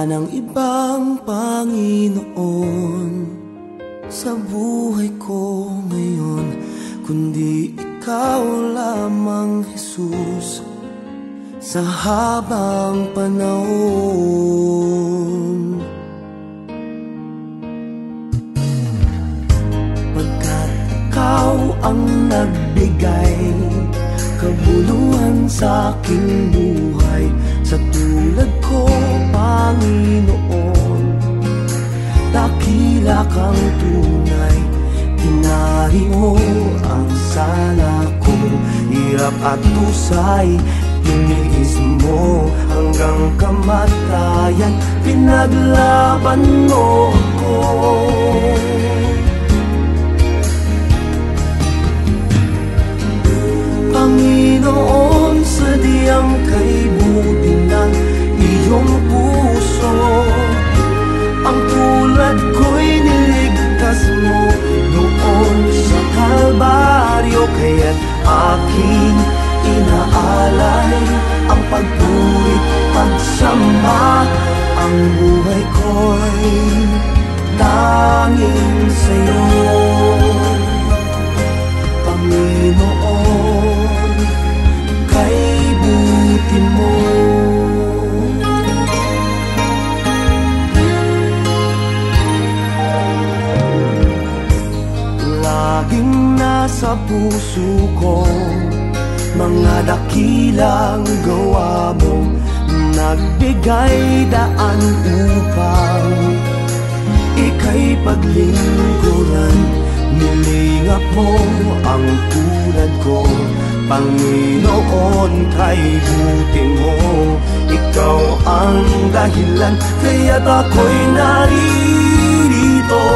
Wala nang ibang Panginoon sa buhay ko ngayon, kundi ikaw lamang, Jesus, sa habang panahon. Pagkat ikaw ang nagbigay kabuluhan sa aking buhay, sa tulad ko, Panginoon, dakila kang tunay. Inari mo ang sala ko, hirap at tusay, tiniis mo hanggang kamatayan, pinaglaban mo ako. Panginoon, sadyang kay buti ng iyong puso, ang tulad ko'y niligtas mo noon sa Kalbaryo. Kaya't aking inaalay ang pagpuri, pagsamba, ang buhay ko'y tanging sa'yo, Panginoon, kay buti mo. Laging nasa puso ko mga dakilang gawa mo, nagbigay daan upang ika'y paglingkuran. Nilingap mo ang tulad ko, Panginoon, kay buti mo. Ikaw ang dahilan, kaya't ako'y naririto.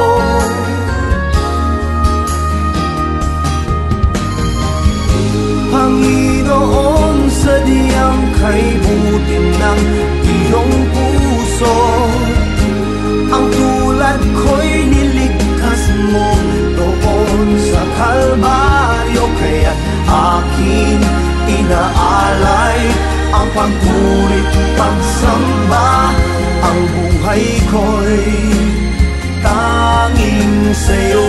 Panginoon, sadyang kay buti ng iyong puso, ang tulad ko'y niligtas mo doon sa Kalbaryo. Kaya't aking inaalay ang pagpuri, pagsamba, ang buhay ko'y tanging sa'yo.